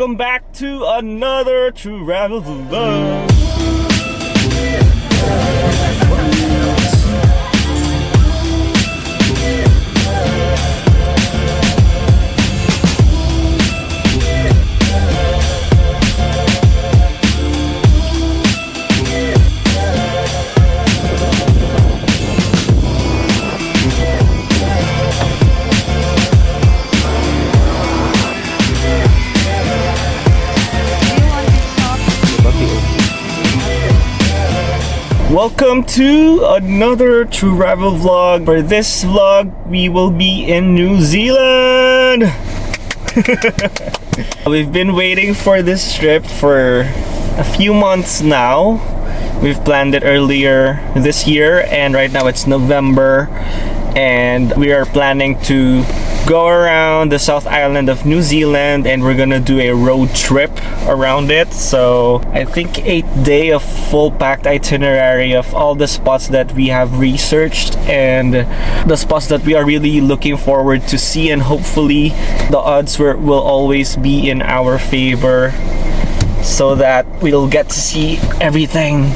welcome back to another travel vlog. Welcome to another travel vlog. For this vlog, we will be in New Zealand. We've been waiting for this trip for a few months now. We've planned it earlier this year, and right now it's November, and we are planning to go around the South Island of New Zealand, and we're gonna do a road trip around it. So I think 8-day of full packed itinerary of all the spots that we have researched and the spots that we are really looking forward to see, and hopefully the odds will always be in our favor so that we'll get to see everything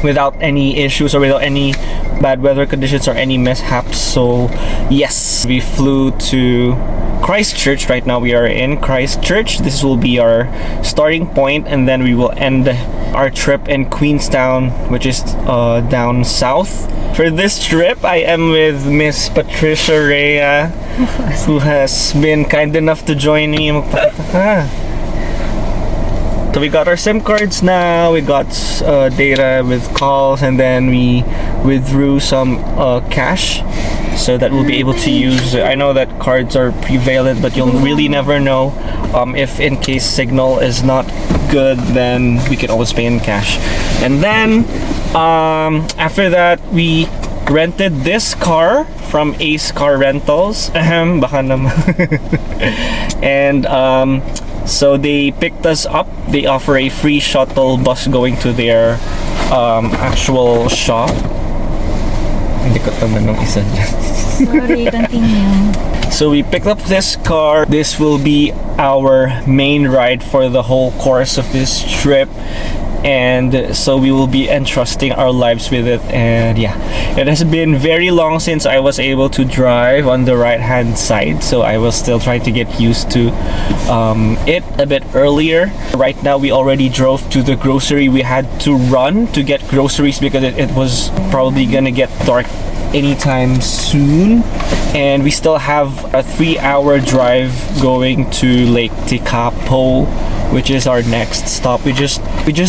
without any issues or without any bad weather conditions or any mishaps. So yes, we flew to Christchurch. Right now we are in Christchurch. This will be our starting point, and then we will end our trip in Queenstown, which is down south. For this trip, I am with Miss Patricia Rhea, who has been kind enough to join me. So we got our SIM cards now, we got data with calls, and then we withdrew some cash so that we'll be able to use. I know that cards are prevalent, but you'll really never know. If in case signal is not good, then we can always pay in cash. And then after that, we rented this car from Ace Car Rentals. Baka naman. And so they picked us up. They offer a free shuttle bus going to their actual shop. Hindi ko tama ng isa dyan. Sorry, continue. So we picked up this car. This will be our main ride for the whole course of this trip. And so we will be entrusting our lives with it. And yeah, it has been very long since I was able to drive on the right hand side, so I was still trying to get used to it a bit earlier. Right now we already drove to the grocery. We had to run to get groceries because it was probably gonna get dark anytime soon, and we still have a 3-hour drive going to Lake Tekapo, which is our next stop. We just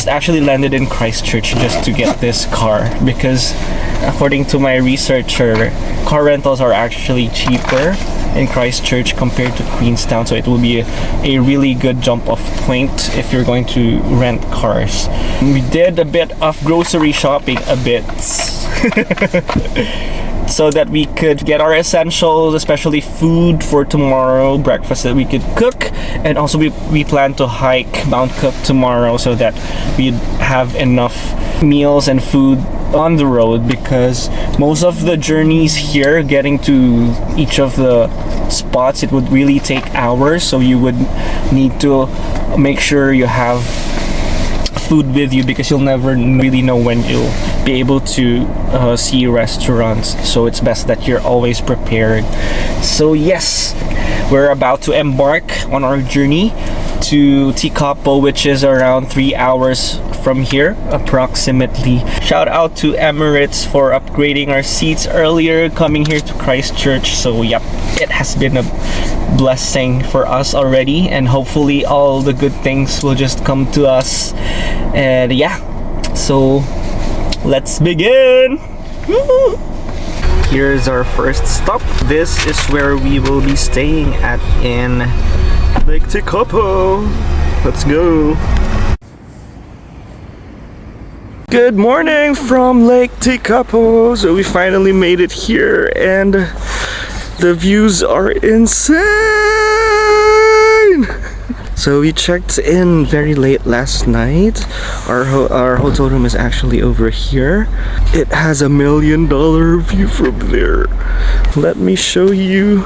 actually landed in Christchurch just to get this car, because according to my researcher, car rentals are actually cheaper in Christchurch compared to Queenstown, so it will be a really good jump off point if you're going to rent cars. We did a bit of grocery shopping, so that we could get our essentials, especially food for tomorrow, breakfast that we could cook. And also we plan to hike Mount Cook tomorrow so that we'd have enough meals and food on the road, because most of the journeys here, getting to each of the spots, it would really take hours, so you would need to make sure you have food with you, because you'll never really know when you'll be able to see restaurants. So it's best that you're always prepared. So yes, we're about to embark on our journey to Tekapo, which is around 3 hours from here approximately. Shout out to Emirates for upgrading our seats earlier coming here to Christchurch. So yep, it has been a blessing for us already, and hopefully all the good things will just come to us. And yeah, so let's begin. Woo! Here's our first stop. This is where we will be staying at in Lake Tekapo. Let's go. Good morning from Lake Tekapo. So we finally made it here, and the views are insane. So we checked in very late last night. Our hotel room is actually over here. It has $1 million view from there. Let me show you.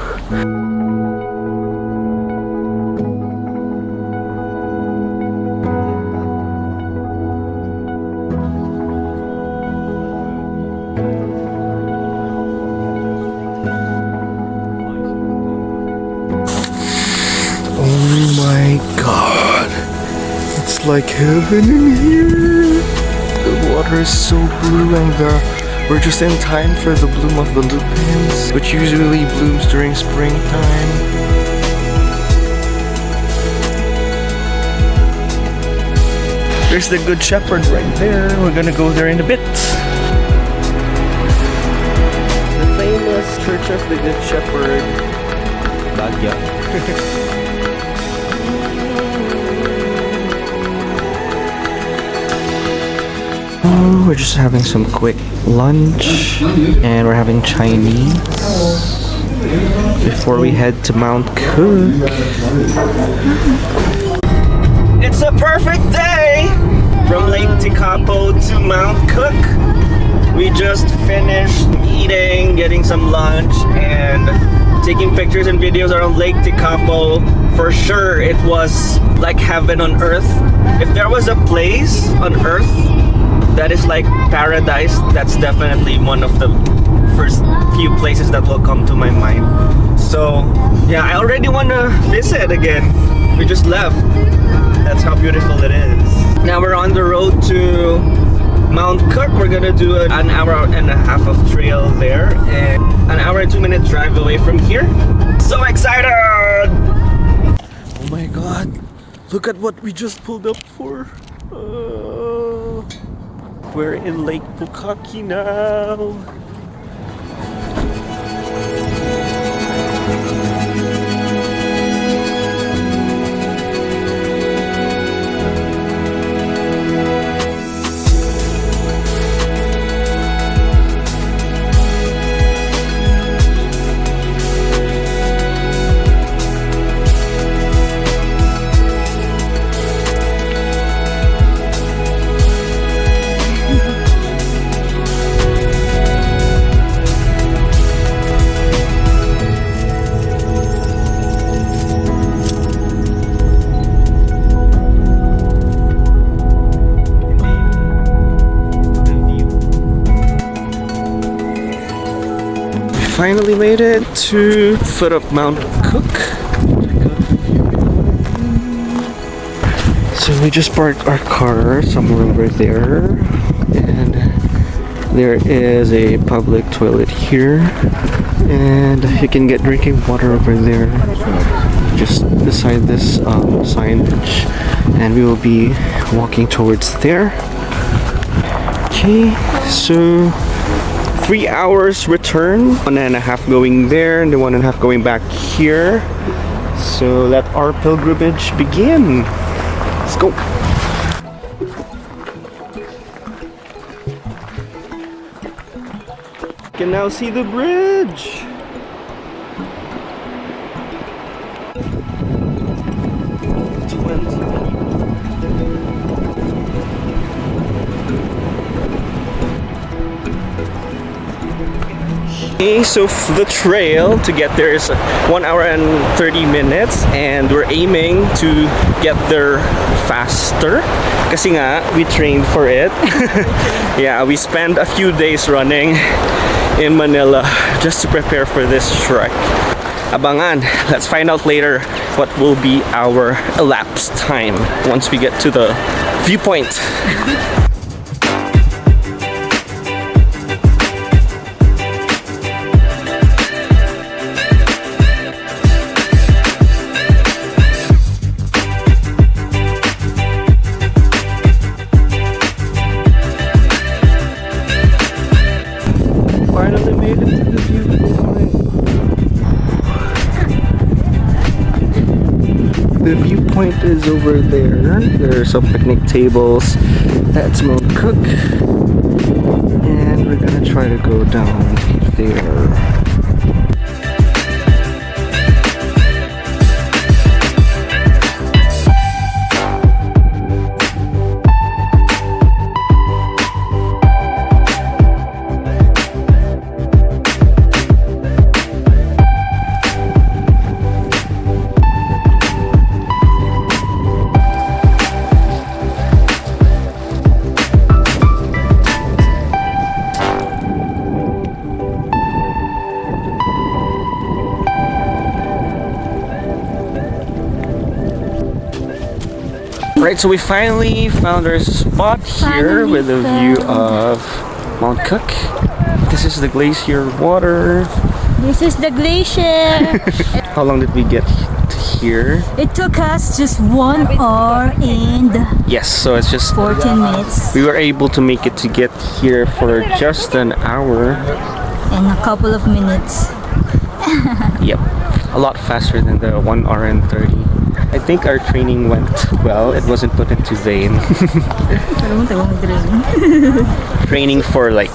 It's like heaven in here. The water is so blue and we're just in time for the bloom of the lupins, which usually blooms during springtime. There's the Good Shepherd right there. We're gonna go there in a bit. The famous Church of the Good Shepherd, Baguio. We're just having some quick lunch and we're having Chinese before we head to Mount Cook. It's a perfect day from Lake Tekapo to Mount Cook. We just finished eating, getting some lunch, and taking pictures and videos around Lake Tekapo. For sure, it was like heaven on earth. If there was a place on earth that is like paradise, that's definitely one of the first few places that will come to my mind. So yeah, I already want to visit again. We just left. That's how beautiful it is. Now we're on the road to Mount Cook. We're gonna do an hour and a half of trail there and an hour and 2-minute drive away from here. So excited! Oh my god, look at what we just pulled up for. We're in Lake Pukaki now. Finally made it to foot of Mount Cook. So we just parked our car somewhere over there, and there is a public toilet here, and you can get drinking water over there just beside this signage, and we will be walking towards there. Okay, so 3 hours return, 1.5 going there and the 1.5 going back here. So let our pilgrimage begin. Let's go. You can now see the bridge. Okay, so the trail to get there is 1 hour and 30 minutes, and we're aiming to get there faster kasi nga we trained for it. Yeah, we spent a few days running in Manila just to prepare for this trek. Abangan, let's find out later what will be our elapsed time once we get to the viewpoint. Finally made it to the viewpoint. The viewpoint is over there. There are some picnic tables. That's Mount Cook. And we're gonna try to go down there. Right, so we finally found our spot here with a view of Mount Cook. This is the glacier water. This is the glacier. How long did we get to here? It took us just 1 hour and Yes, so it's just 14 minutes we were able to make it to get here for just an hour. and a couple of minutes. Yep, a lot faster than the 1 hour and 30. I think our training went well. It wasn't put into vain. Training for like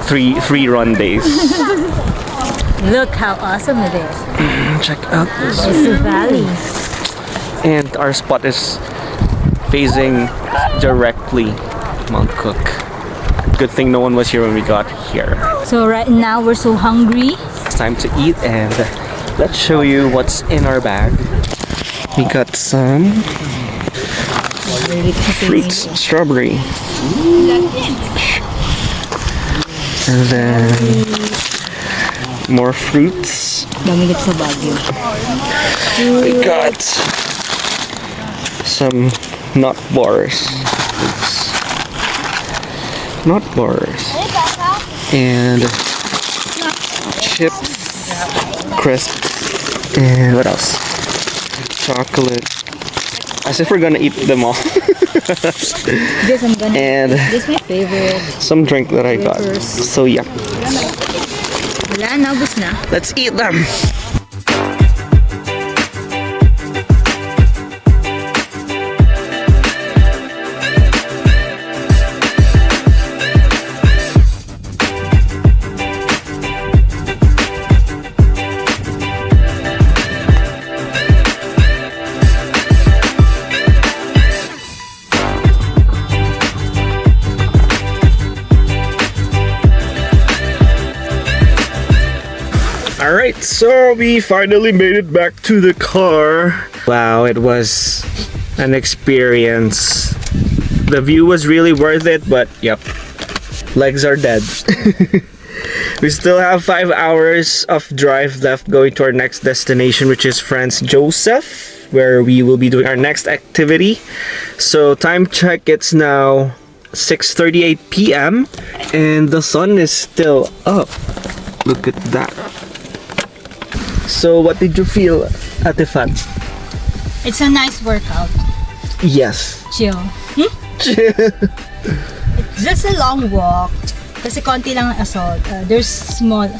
three run days. Look how awesome it is. Check out this. It's a valley. And our spot is facing directly Mount Cook. Good thing no one was here when we got here. So right now we're so hungry. It's time to eat, and let's show you what's in our bag. We got some fruits, strawberry, and then more fruits. Dami sa Baguio. We got some nut bars. Oops. Nut bars. And chips, crisps, and what else? Chocolate. As if we're gonna eat them all. This I'm gonna. And This is my favorite. some drink that I got. So yeah, Wala na, ubos na. let's eat them. Alright, so we finally made it back to the car. Wow, it was an experience. The view was really worth it, but yep, legs are dead. We still have 5 hours of drive left going to our next destination, which is Franz Joseph, where we will be doing our next activity. So time check, it's now 6:38 p.m. and the sun is still up. Look at that. So what did you feel, Ate Fat? It's a nice workout. Yes. Chill. It's just a long walk. Kasi konti lang ang assault. There's small,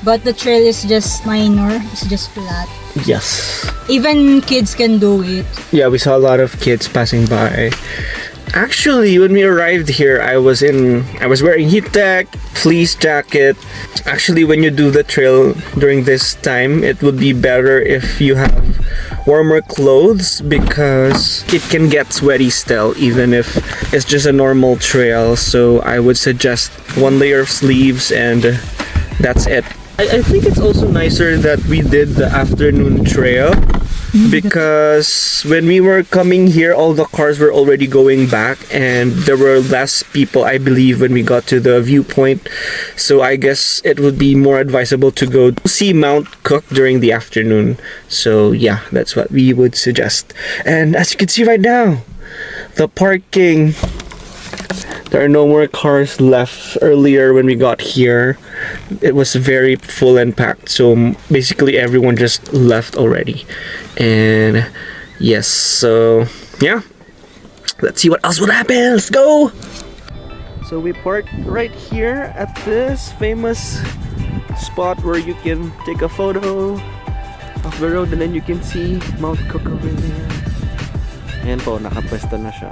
but the trail is just minor. It's just flat. Yes. Even kids can do it. Yeah, we saw a lot of kids passing by. Actually, when we arrived here, I was wearing heat tech, fleece jacket. Actually, when you do the trail during this time, it would be better if you have warmer clothes because it can get sweaty still, even if it's just a normal trail. So I would suggest 1 layer of sleeves and that's it. I think it's also nicer that we did the afternoon trail because when we were coming here, all the cars were already going back and there were less people, I believe, when we got to the viewpoint. So I guess it would be more advisable to go see Mount Cook during the afternoon. So yeah, that's what we would suggest. And as you can see right now, the parking, there are no more cars left. Earlier when we got here, it was very full and packed. So basically everyone just left already. And yes, so yeah. Let's see what else would happen. Let's go! So we parked right here at this famous spot where you can take a photo of the road and then you can see Mount Cook over there. Ayan po, nakapwesto na siya.